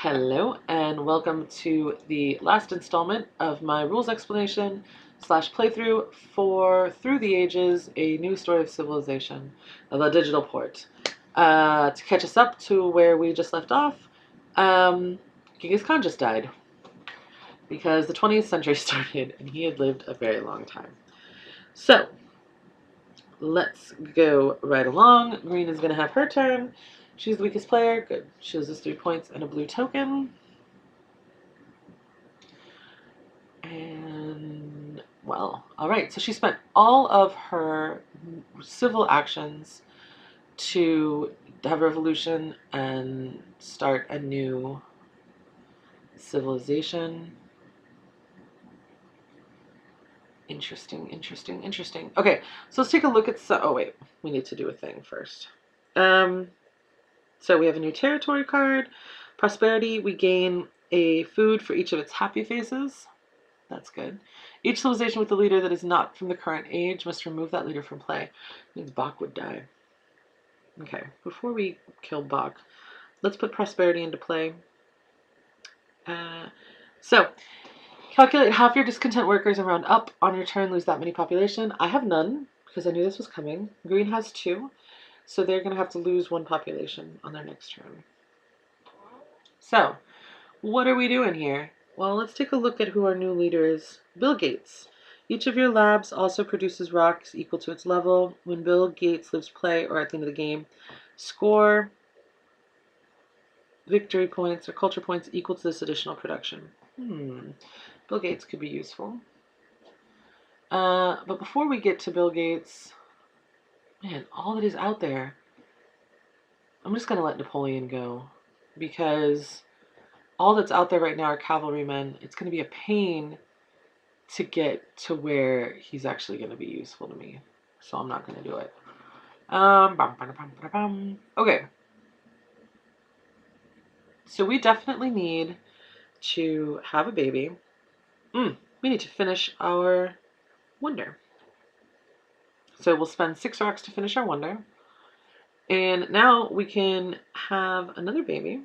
Hello and welcome to the last installment of my rules explanation slash playthrough for Through the Ages, a new story of civilization, the digital port. To catch us up to where we just left off, Genghis Khan just died because the 20th century started and he had lived a very long time. So let's go right along. Green is going to have her turn. She's the weakest player. Good. She loses 3 points and a blue token. And, well, all right. So she spent all of her civil actions to have a revolution and start a new civilization. Interesting, interesting, interesting. Okay, so let's take a look at oh wait, we need to do a thing first. So we have a new territory card. Prosperity, we gain a food for each of its happy faces. That's good. Each civilization with a leader that is not from the current age must remove that leader from play. It means Bach would die. Okay, before we kill Bach, let's put prosperity into play. So, calculate half your discontent workers and round up. On your turn, lose that many population. I have none, because I knew this was coming. Green has 2, so they're going to have to lose 1 population on their next turn. So, what are we doing here? Well, let's take a look at who our new leader is. Bill Gates. Each of your labs also produces rocks equal to its level. When Bill Gates leaves play or at the end of the game, score victory points or culture points equal to this additional production. Bill Gates could be useful. But before we get to Bill Gates, man, all that is out there, I'm just going to let Napoleon go because all that's out there right now are cavalrymen. It's going to be a pain to get to where he's actually going to be useful to me. So I'm not going to do it. Okay. So we definitely need to have a baby. We need to finish our wonder. So we'll spend 6 rocks to finish our wonder. And now we can have another baby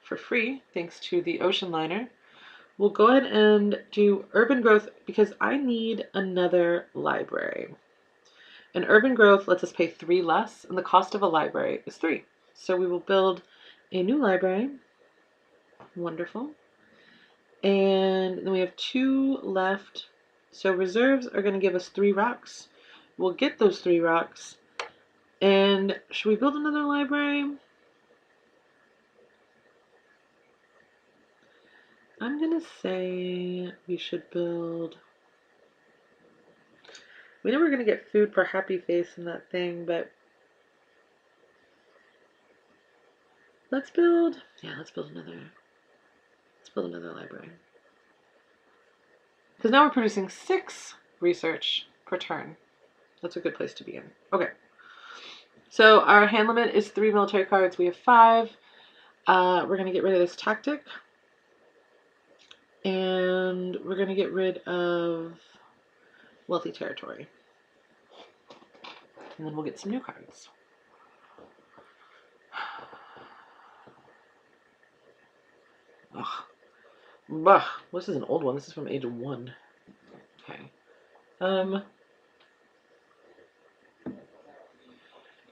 for free, thanks to the ocean liner. We'll go ahead and do urban growth because I need another library. And urban growth lets us pay 3 less, and the cost of a library is 3. So we will build a new library. Wonderful. And then we have 2 left. So reserves are going to give us 3 rocks. We'll get those 3 rocks. And should we build another library? I'm going to say we should build... We know we're going to get food per happy face in that thing, but let's build another library. Because now we're producing 6 research per turn. That's a good place to begin. Okay. So our hand limit is 3 military cards. We have 5. We're going to get rid of this tactic. And we're going to get rid of wealthy territory. And then we'll get some new cards. Ugh. Bah. This is an old one. This is from age 1. Okay.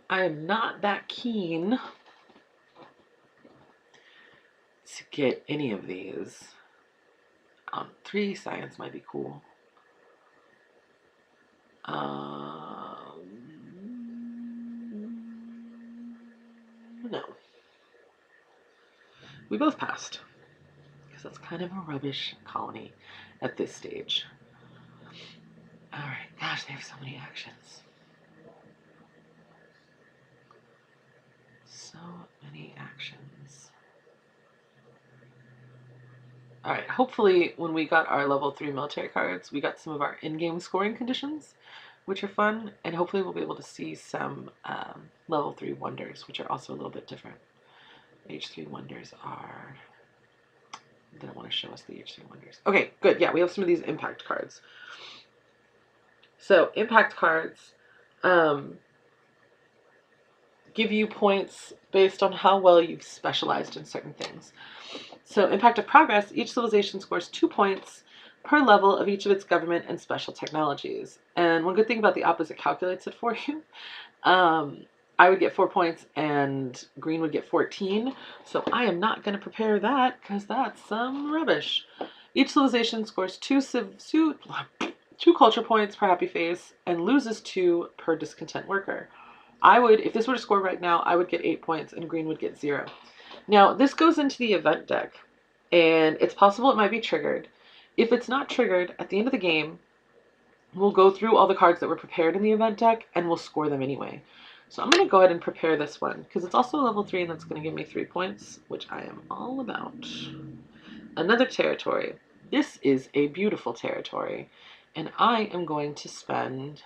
I am not that keen to get any of these. 3 science might be cool. No. We both passed. Because that's kind of a rubbish colony at this stage. Alright, gosh, they have so many actions. So many actions. Alright, hopefully when we got our level 3 military cards, we got some of our in-game scoring conditions, which are fun, and hopefully we'll be able to see some level 3 wonders, which are also a little bit different. H3 wonders are... They don't want to show us the H3 wonders. Okay, good. Yeah, we have some of these impact cards. So, impact cards give you points based on how well you've specialized in certain things. So, impact of progress, each civilization scores 2 points per level of each of its government and special technologies. And one good thing about the opposite calculates it for you. I would get 4 points and Green would get 14. So I am not going to prepare that because that's some rubbish. Each civilization scores 2 culture points per happy face and loses 2 per discontent worker. I would, if this were to score right now, I would get 8 points and Green would get 0. Now, this goes into the event deck, and it's possible it might be triggered. If it's not triggered, at the end of the game, we'll go through all the cards that were prepared in the event deck, and we'll score them anyway. So I'm going to go ahead and prepare this one, because it's also a level 3, and that's going to give me 3 points, which I am all about. Another territory. This is a beautiful territory, and I am going to spend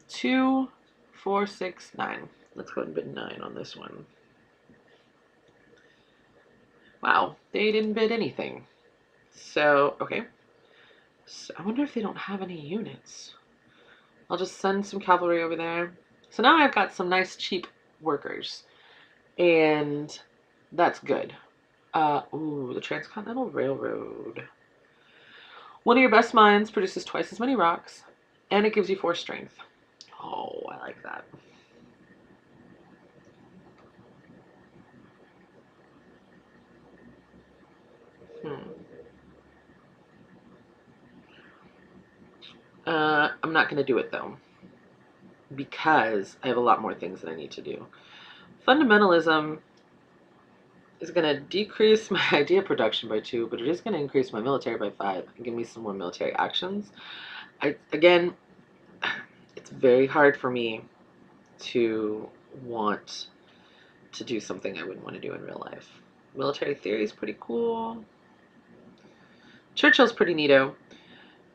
2, 4, 6, 9. Let's go ahead and bid 9 on this one. Wow, they didn't bid anything. So, okay. So I wonder if they don't have any units. I'll just send some cavalry over there. So now I've got some nice cheap workers. And that's good. Ooh, the Transcontinental Railroad. One of your best mines produces twice as many rocks, and it gives you 4 strength. Oh, I like that. I'm not going to do it, though, because I have a lot more things that I need to do. Fundamentalism is going to decrease my idea production by 2, but it is going to increase my military by 5 and give me some more military actions. Again, it's very hard for me to want to do something I wouldn't want to do in real life. Military theory is pretty cool. Churchill's pretty neato.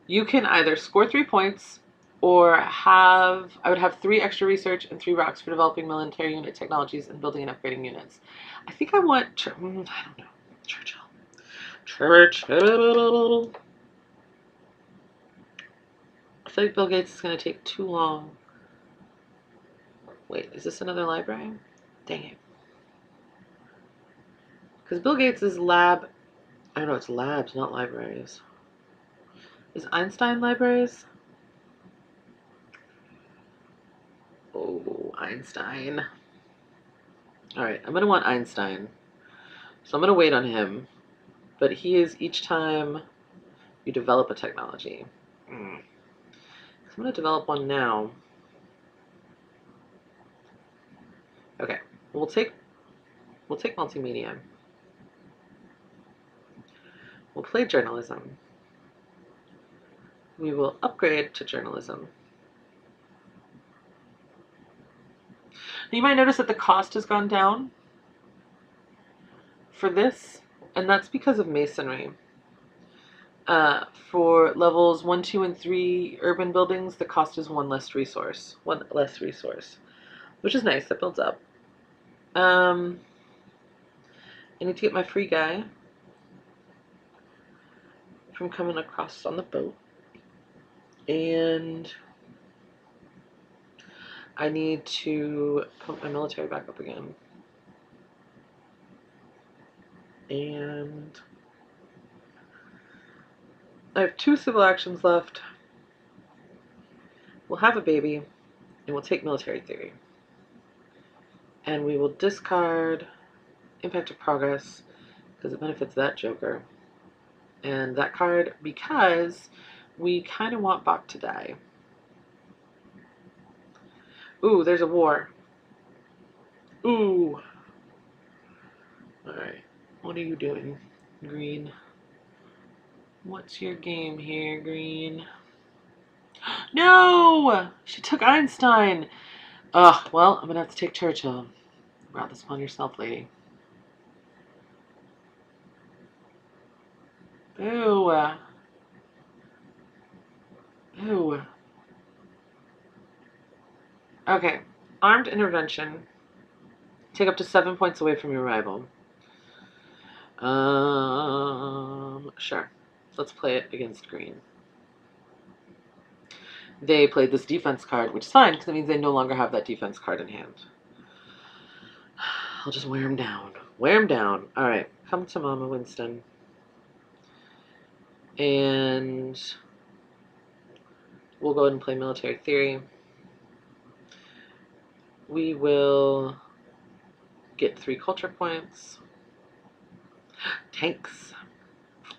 You can either score 3 points or I would have 3 extra research and 3 rocks for developing military unit technologies and building and upgrading units. I think I want, I don't know, Churchill. I feel like Bill Gates is going to take too long. Wait, is this another library? Dang it. Because Bill Gates' lab, I don't know, it's labs, not libraries. Is Einstein libraries? Oh, Einstein. Alright, I'm going to want Einstein. So I'm going to wait on him. But he is each time you develop a technology. I'm going to develop one now. Okay, we'll take multimedia. We'll play journalism. We will upgrade to journalism. You might notice that the cost has gone down for this, and that's because of masonry. For levels 1, 2, and 3 urban buildings, the cost is 1 less resource, which is nice. That builds up. I need to get my free guy from coming across on the boat, and I need to pump my military back up again. And I have 2 civil actions left. We'll have a baby, and we'll take military theory. And we will discard Impact of Progress, because it benefits that joker. And that card, because we kind of want Bach to die. Ooh, there's a war. Ooh. Alright. What are you doing, Green? What's your game here, Green? No! She took Einstein! Ugh, well, I'm gonna have to take Churchill. Brought this upon yourself, lady. Ooh. Ooh. Okay. Armed intervention. Take up to 7 points away from your rival. Sure. Let's play it against Green. They played this defense card, which is fine, because it means they no longer have that defense card in hand. I'll just wear him down. Wear him down. All right, come to Mama, Winston. And we'll go ahead and play military theory. We will get 3 culture points. Tanks.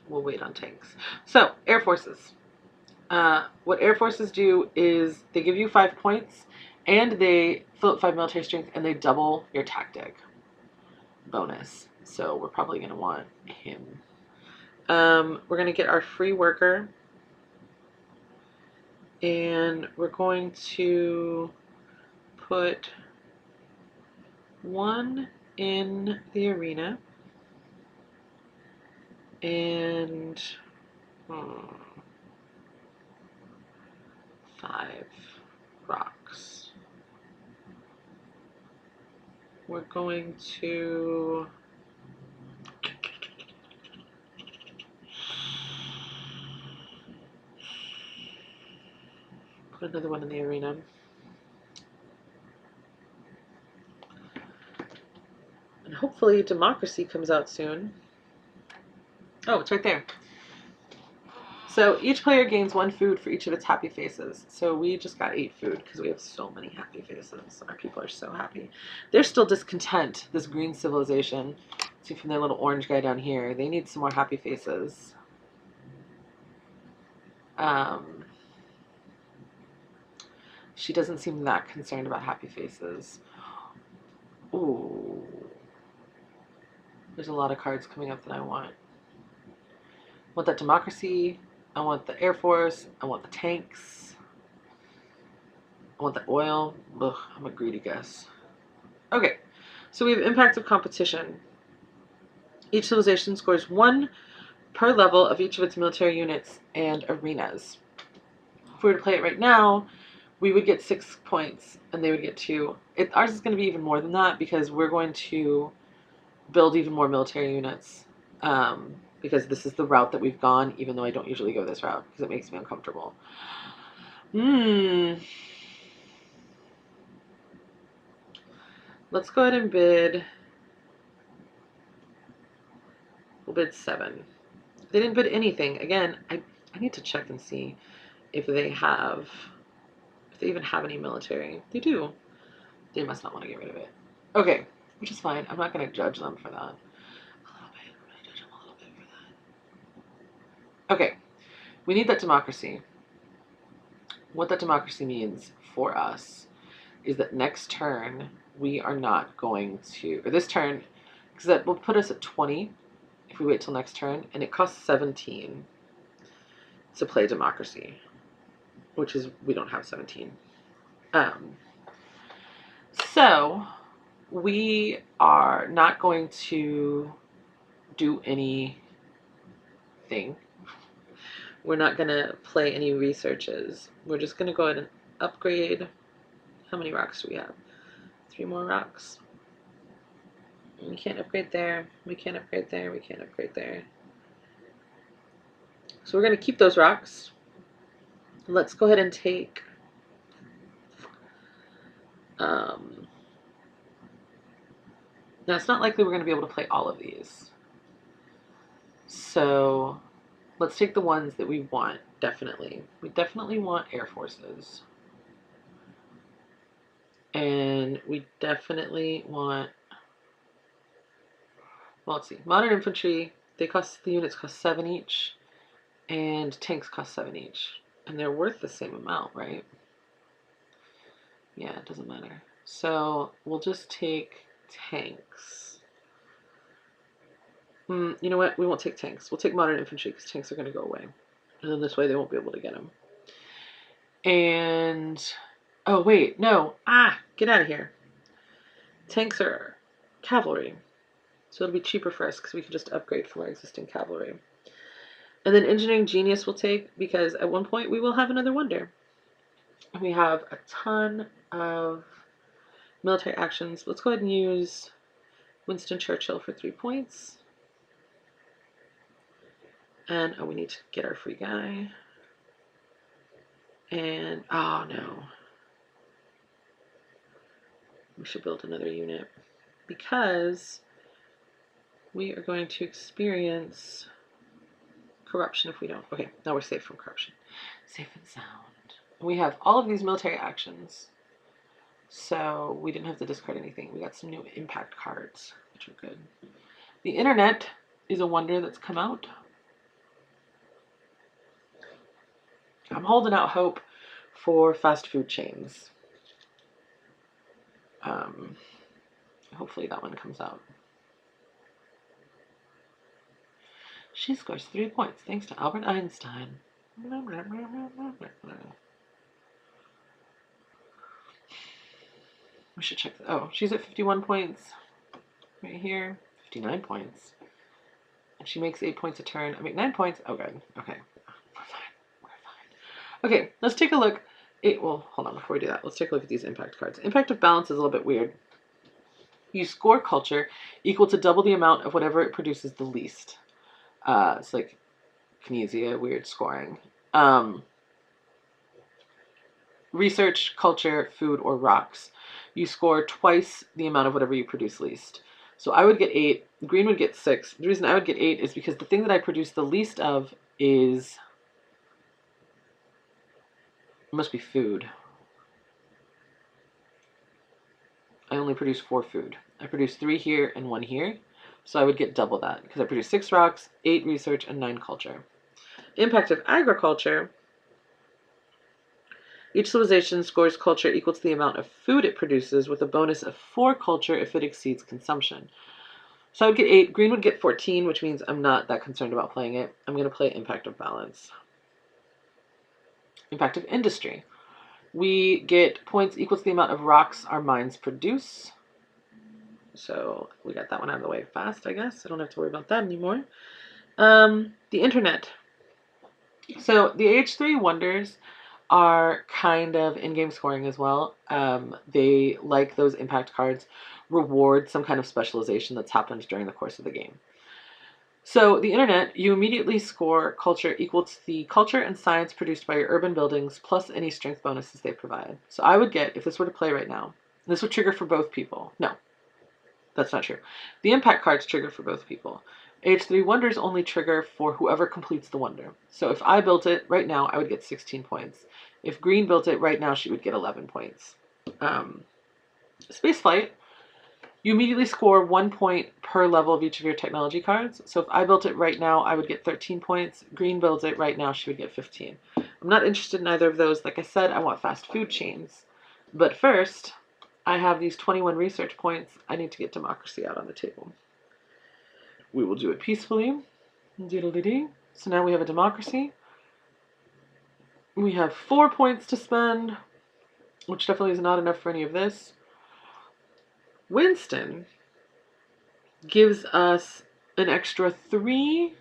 We'll wait on tanks. So, Air Forces. What Air Forces do is they give you 5 points, and they fill up 5 military strength, and they double your tactic bonus. So we're probably going to want him. We're going to get our free worker, and we're going to put 1 in the arena, and 5 rocks. We're going to put another 1 in the arena. And hopefully democracy comes out soon. Oh, it's right there. So each player gains 1 food for each of its happy faces. So we just got 8 food because we have so many happy faces. Our people are so happy. They're still discontent, this green civilization. See from their little orange guy down here. They need some more happy faces. She doesn't seem that concerned about happy faces. Ooh. There's a lot of cards coming up that I want. I want that democracy. I want the Air Force. I want the tanks. I want the oil. Ugh, I'm a greedy guess. Okay, so we have impact of competition. Each civilization scores 1 per level of each of its military units and arenas. If we were to play it right now, we would get 6 points and they would get 2. Ours is going to be even more than that because we're going to build even more military units. Because this is the route that we've gone, even though I don't usually go this route because it makes me uncomfortable. Let's go ahead and bid. We'll bid 7. They didn't bid anything. Again, I need to check and see if they even have any military. They do. They must not want to get rid of it. Okay, which is fine. I'm not going to judge them for that. I'm going to judge them a little bit for that. Okay, we need that democracy. What that democracy means for us is that next turn we are not going to, or this turn, because that will put us at 20 if we wait till next turn, and it costs 17 to play democracy, which is, we don't have 17. So we are not going to do anything. We're not going to play any researches. We're just going to go ahead and upgrade. How many rocks do we have? 3 more rocks. We can't upgrade there. We can't upgrade there. We can't upgrade there. So we're going to keep those rocks. Let's go ahead and take now it's not likely we're going to be able to play all of these. So let's take the ones that we want, definitely. We definitely want Air Forces. And we definitely want, well, let's see, modern infantry, the units cost 7 each, and tanks cost 7 each. And they're worth the same amount, right? Yeah, it doesn't matter. So we'll just take tanks. You know what? We won't take tanks. We'll take modern infantry because tanks are going to go away. And then this way they won't be able to get them. And, oh wait, no. Get out of here. Tanks are cavalry. So it'll be cheaper for us because we can just upgrade from our existing cavalry. And then engineering genius we'll take because at one point we will have another wonder. We have a ton of military actions. Let's go ahead and use Winston Churchill for 3 points. And we need to get our free guy. And oh no. We should build another unit. because we are going to experience corruption if we don't. Okay, now we're safe from corruption. Safe and sound. We have all of these military actions, so we didn't have to discard anything. We got some new impact cards, which are good. The internet is a wonder that's come out. I'm holding out hope for fast food chains. Hopefully that one comes out. She scores 3 points thanks to Albert Einstein. We should check. Oh, she's at 51 points right here. 59 points. And she makes 8 points a turn. I make 9 points. Oh, good. Okay. We're fine. We're fine. Okay, let's take a look. Well, hold on. Before we do that, let's take a look at these impact cards. Impact of balance is a little bit weird. You score culture equal to double the amount of whatever it produces the least. It's like kinesia, weird scoring. Research, culture, food, or rocks. You score twice the amount of whatever you produce least. So I would get 8. Green would get 6. The reason I would get 8 is because the thing that I produce the least of is... It must be food. I only produce 4 food. I produce 3 here and 1 here. So I would get double that because I produce 6 rocks, 8 research, and 9 culture. Impact of agriculture. Each civilization scores culture equal to the amount of food it produces with a bonus of 4 culture if it exceeds consumption. So I would get 8. Green would get 14, which means I'm not that concerned about playing it. I'm going to play impact of balance. Impact of industry. We get points equal to the amount of rocks our mines produce. So we got that one out of the way fast, I guess. I don't have to worry about that anymore. The internet. So the H3 wonders are kind of in-game scoring as well. They, like those impact cards, reward some kind of specialization that's happened during the course of the game. So the internet, you immediately score culture equal to the culture and science produced by your urban buildings plus any strength bonuses they provide. So I would get, if this were to play right now, this would trigger for both people. No, that's not true. The impact cards trigger for both people. H3 wonders only trigger for whoever completes the wonder. So if I built it right now, I would get 16 points. If Green built it right now, she would get 11 points. Spaceflight, you immediately score 1 point per level of each of your technology cards. So if I built it right now, I would get 13 points. Green builds it right now, she would get 15. I'm not interested in either of those. Like I said, I want fast food chains. But first, I have these 21 research points. I need to get democracy out on the table. We will do it peacefully. Doodle-dee-dee. So now we have a democracy. We have 4 points to spend, which definitely is not enough for any of this. Winston gives us an extra 3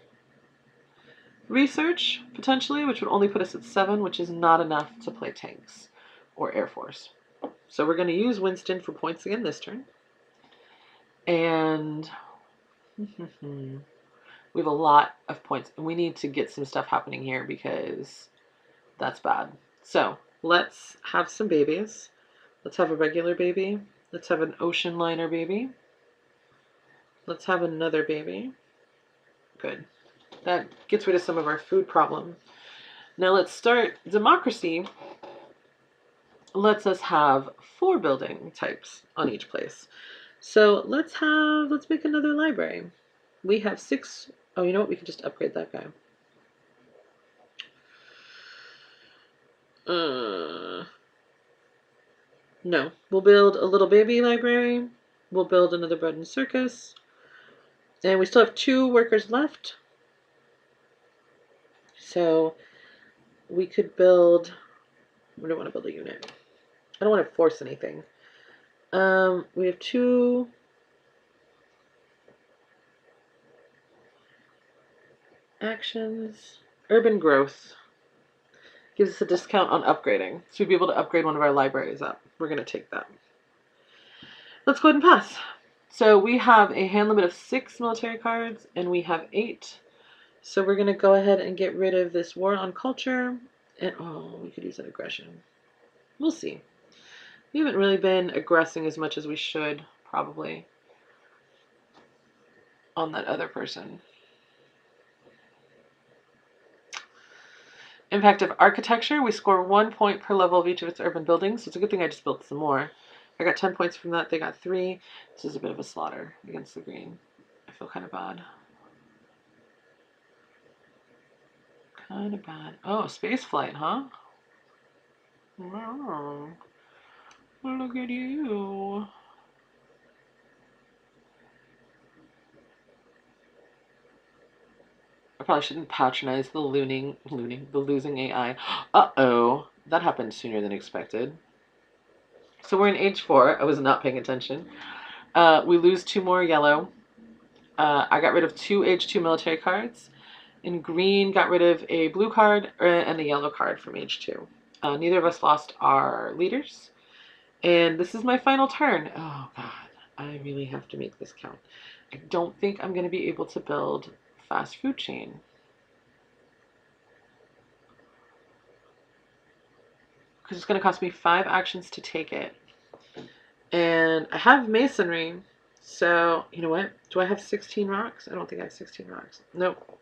research, potentially, which would only put us at 7, which is not enough to play tanks or Air Force. So we're going to use Winston for points again this turn. And we have a lot of points, and we need to get some stuff happening here because that's bad. So let's have some babies. Let's have a regular baby. Let's have an ocean liner baby. Let's have another baby. Good. That gets rid of some of our food problem. Now let's start democracy. Lets us have 4 building types on each place. So let's make another library. We have 6. Oh, you know what? We can just upgrade that guy. No. We'll build a little baby library. We'll build another bread and circus. And we still have 2 workers left. So we could build... We don't want to build a unit. I don't want to force anything. We have 2... actions. Urban growth gives us a discount on upgrading. So we'd be able to upgrade one of our libraries up. We're going to take that. Let's go ahead and pass. So we have a hand limit of 6 military cards, and we have 8. So we're going to go ahead and get rid of this war on culture. And, oh, we could use an aggression. We'll see. We haven't really been aggressing as much as we should, probably. on that other person. Impact of architecture. We score 1 point per level of each of its urban buildings. So it's a good thing I just built some more. I got 10 points from that. They got 3. This is a bit of a slaughter against the green. I feel kind of bad. Kind of bad. Oh, space flight, huh? Oh, look at you. I probably shouldn't patronize the losing AI. Uh-oh. That happened sooner than expected. So we're in age 4. I was not paying attention. We lose 2 more yellow. I got rid of 2 age 2 military cards. And green got rid of a blue card and a yellow card from age 2. Neither of us lost our leaders. And this is my final turn. Oh, God. I really have to make this count. I don't think I'm going to be able to build fast food chain. Because it's going to cost me 5 actions to take it. And I have masonry. So, you know what? Do I have 16 rocks? I don't think I have 16 rocks. Nope.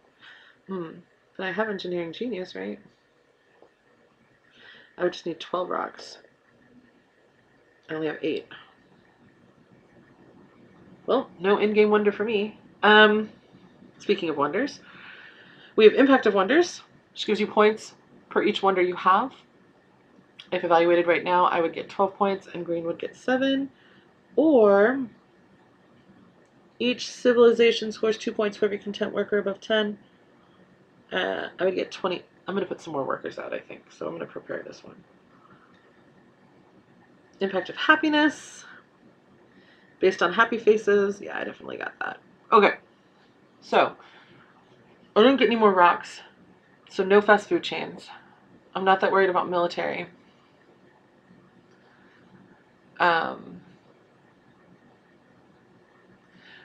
But I have engineering genius, right? I would just need 12 rocks. I only have 8. Well, no in-game wonder for me. Speaking of wonders, we have impact of wonders, which gives you points per each wonder you have. If evaluated right now, I would get 12 points and green would get 7. Or each civilization scores 2 points for every content worker above 10. I would get 20. I'm going to put some more workers out, I think. So I'm going to prepare this one. Impact of happiness. Based on happy faces. Yeah, I definitely got that. Okay. So, I didn't get any more rocks. So no fast food chains. I'm not that worried about military.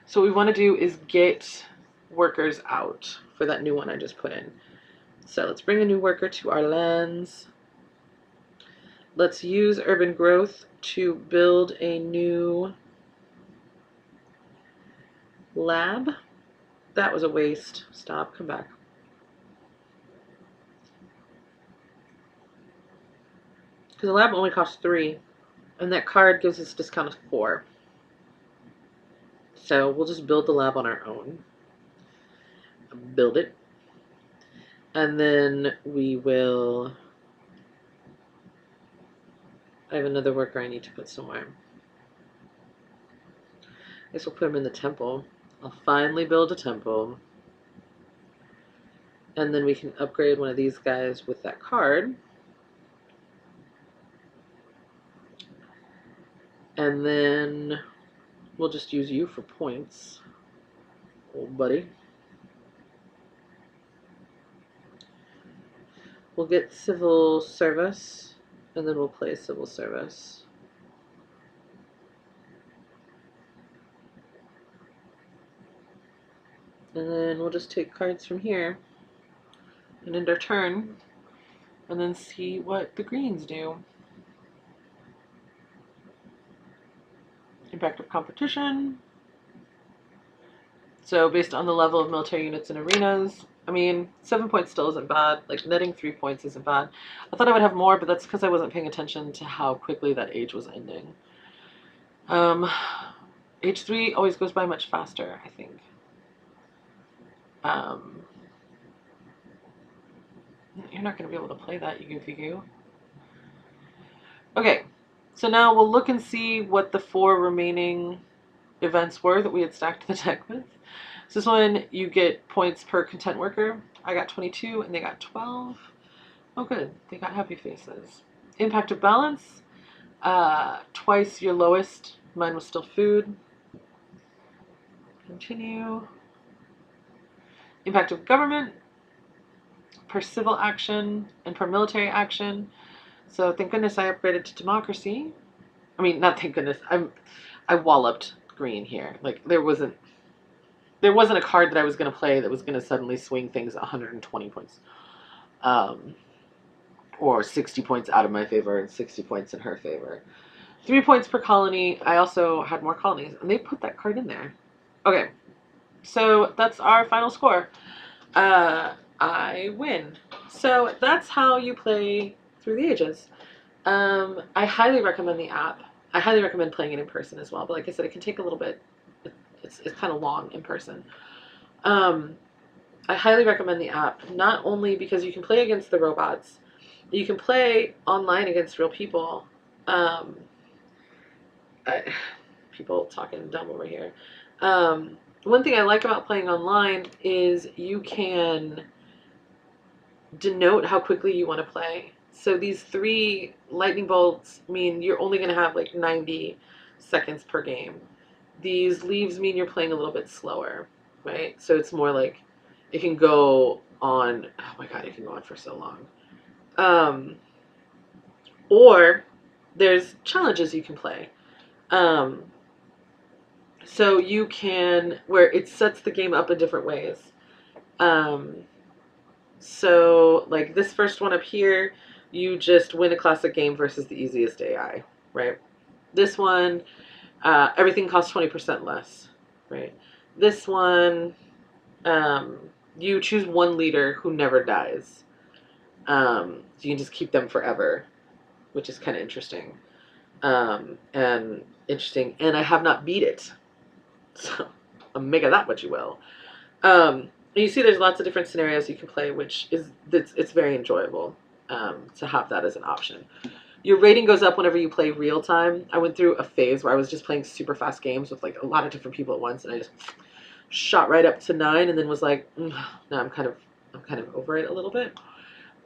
So what we want to do is get workers out for that new one I just put in. So let's bring a new worker to our lands. Let's use urban growth to build a new lab. That was a waste. Stop, come back. Because the lab only costs 3, and that card gives us a discount of 4. So we'll just build the lab on our own. Build it. And then we will... I have another worker I need to put somewhere. I guess we'll put him in the temple. I'll finally build a temple. And then we can upgrade one of these guys with that card. And then we'll just use you for points, old buddy. We'll get civil service, and then we'll play civil service. And then we'll just take cards from here and end our turn, and then see what the greens do. Impact of competition. So based on the level of military units and arenas, I mean, 7 points still isn't bad. Like, netting 3 points isn't bad. I thought I would have more, but that's because I wasn't paying attention to how quickly that age was ending. Age 3 always goes by much faster, I think. You're not going to be able to play that, you goofy goo. Okay, so now we'll look and see what the 4 remaining events were that we had stacked the deck with. So this one, you get points per content worker. I got 22 and they got 12. Oh good, they got happy faces. Impact of balance, twice your lowest. Mine was still food. Continue. Impact of government, per civil action and per military action. So thank goodness I upgraded to democracy. I mean, not thank goodness. I walloped green here. Like there wasn't a card that I was going to play that was going to suddenly swing things 120 points. Or 60 points out of my favor and 60 points in her favor. 3 points per colony. I also had more colonies, and they put that card in there. Okay, So that's our final score. I win. So that's how you play Through the Ages. I highly recommend the app. I highly recommend playing it in person as well. But like I said, it can take a little bit. It's kind of long in person. Um, I highly recommend the app, not only because you can play against the robots, you can play online against real people. Um, People talking dumb over here. One thing I like about playing online is you can denote how quickly you want to play. So these 3 lightning bolts mean you're only going to have like 90 seconds per game. These leaves mean you're playing a little bit slower, right? So it's more like it can go on, oh my God, it can go on for so long. Or there's challenges you can play. Um, so you can, where it sets the game up in different ways. So like this first one up here, you just win a classic game versus the easiest AI, right? This one, everything costs 20% less, right? This one, you choose one leader who never dies. So you can just keep them forever, which is kind of interesting. And interesting. And I have not beat it. So make of that what you will. And you see there's lots of different scenarios you can play, which is it's very enjoyable to have that as an option. Your rating goes up whenever you play real time. I went through a phase where I was just playing super fast games with like a lot of different people at once, and I just shot right up to 9, and then was like, no, I'm kind of over it a little bit.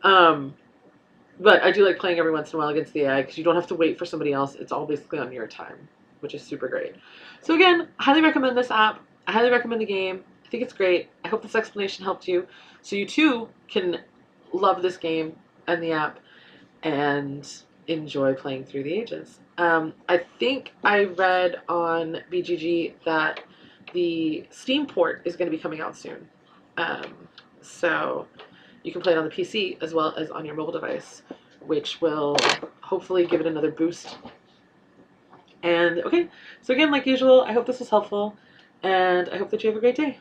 But I do like playing every once in a while against the AI because you don't have to wait for somebody else. It's all basically on your time, which is super great. So again, I highly recommend this app. I highly recommend the game. I think it's great. I hope this explanation helped you, so you too can love this game and the app and enjoy playing Through the Ages. I think I read on BGG that the Steam port is going to be coming out soon. So you can play it on the PC as well as on your mobile device, which will hopefully give it another boost. And okay, so again, like usual, I hope this was helpful, and I hope that you have a great day.